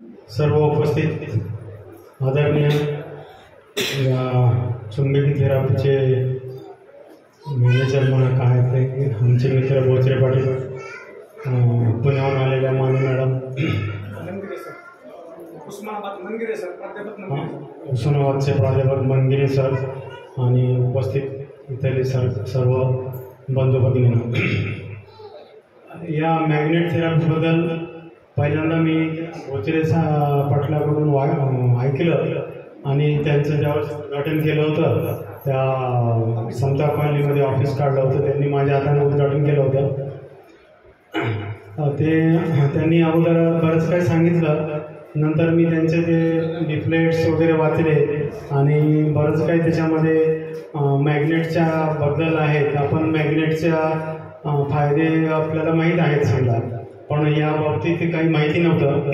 सर्व उपस्थित आदरणीय चुंबकी थेरपीचे मॅनेजर म्हणा काय ते आमचे मित्र बोचरे पाटील, पुण्याहून आलेल्या मानू मॅडम, उस्मानाबादचे प्राध्यापक मनगिरे सर आणि उपस्थित इथले सर्व बंधू भगिनी, या मॅग्नेट थेरपीबद्दल पहिल्यांदा मी बोचरे पाटलाकडून ऐकलं आणि त्यांचं ज्यावेळेस उद्घाटन केलं होतं त्या समता कॉलनीमध्ये ऑफिस काढलं होतं, त्यांनी माझ्या हाताने उद्घाटन केलं होतं. त्यांनी अगोदर बरंच काही सांगितलं, नंतर मी त्यांचे ते लिफलेट्स वगैरे वाचले आणि बरंच काही त्याच्यामध्ये मॅग्नेटच्या बद्दल आहेत. आपण मॅग्नेटच्या फायदे आपल्याला माहीत आहेत समजा, पण या बाबतीत काही माहिती नव्हतं.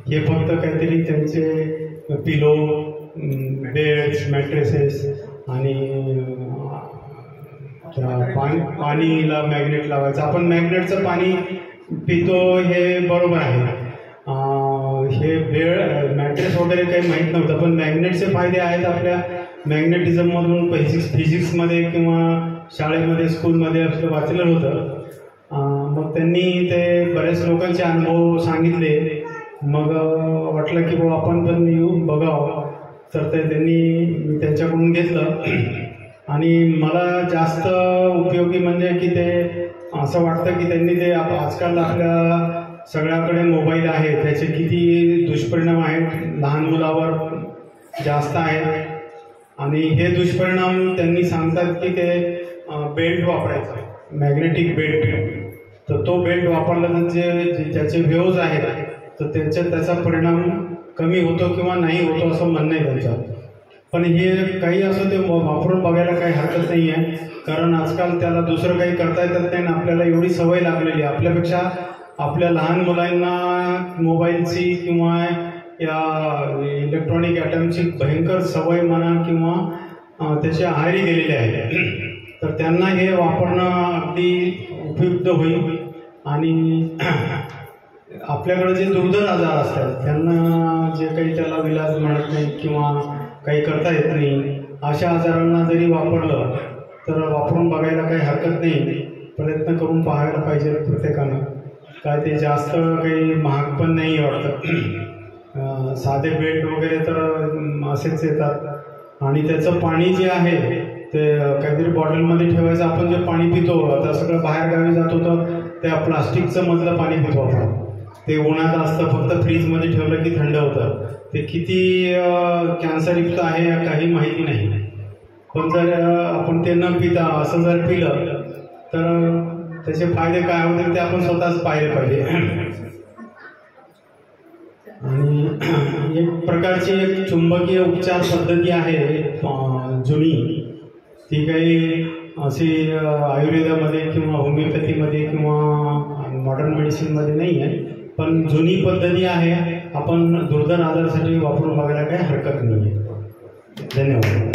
हे फक्त काहीतरी त्यांचे पिलो, बेड्स, मॅट्रेसेस आणि पाणीला मॅग्नेट लावायचं. आपण मॅग्नेटचं पाणी पितो हे बरोबर आहे, हे बेड मॅट्रेस वगैरे काही माहीत नव्हतं, पण मॅग्नेटचे फायदे आहेत. आपल्या मॅग्नेटिझममधून फिजिक्समध्ये किंवा शाळेमध्ये स्कूलमध्ये असं वाचलेलं होतं. मग त्यांनी ते बऱ्याच लोकांचे अनुभव सांगितले. मग वाटलं की बाबा आपण पण येऊन बघावं, तर त्यांनी त्यांच्याकडून घेतलं आणि मला जास्त उपयोगी म्हणजे की ते असं वाटतं की त्यांनी ते आजकाल आपल्या सगळ्याकडे मोबाईल आहे, त्याचे किती दुष्परिणाम आहेत लहान मुलावर जास्त आहेत. आणि हे दुष्परिणाम त्यांनी सांगतात की ते बेल्ट वापरायचं, मॅग्नेटिक बेल्ट. तर तो बेल्ट वापरला तर ज्याचे व्हेव्ज आहेत तर त्याचा परिणाम कमी होतो किंवा नाही होतो असं म्हणणं आहे त्यांचं. पण हे काही असं ते वापरून बघायला काही हरकत नाही आहे, कारण आजकाल त्याला दुसरं काही करता येत नाही आणि आपल्याला एवढी सवय लागलेली आहे. आपल्यापेक्षा आपल्या लहान मुलांना मोबाईलची किंवा या इलेक्ट्रॉनिक ॲटमची भयंकर सवय म्हणा किंवा त्याचे आहारी गेलेले आहे. तर त्यांना हे वापरणं अगदी उपयुक्त होईल. आणि आपल्याकडे जे दुर्धर आजार असतात त्यांना जे काही त्याला विलाज मिळत नाही किंवा काही करता येत नाही, अशा आजारांना जरी वापरलं तर वापरून बघायला काही हरकत नाही. प्रयत्न करून पाहायला पाहिजे प्रत्येकानं. काय ते जास्त काही महाग पण नाही वाटतं. साधे बेल्ट वगैरे तर असेच येतात. आणि त्याचं पाणी जे आहे ते काहीतरी बॉटलमध्ये ठेवायचं. आपण जे पाणी पितो आता सगळं बाहेरगावी जातो तर त्या प्लास्टिकचं मधलं पाणी पितो आपण. ते उन्हात असतं, फक्त फ्रीजमध्ये ठेवलं की थंड होतं. ते किती कॅन्सरयुक्त आहे काही माहिती नाही. पण जर आपण ते न पिता असं जर पिलं तर त्याचे फायदे काय होतील ते आपण स्वतःच पाहिले पाहिजे. आणि एक प्रकारची एक चुंबकीय उपचार पद्धती आहे जुनी, ती काही अशी आयुर्वेदामध्ये किंवा होमिओपॅथीमध्ये किंवा मॉडर्न मेडिसिनमध्ये नाही आहे, पण जुनी पद्धती आहे. आपण दुर्धर आजारासाठी वापरून बघायला काही हरकत नाही आहे. धन्यवाद.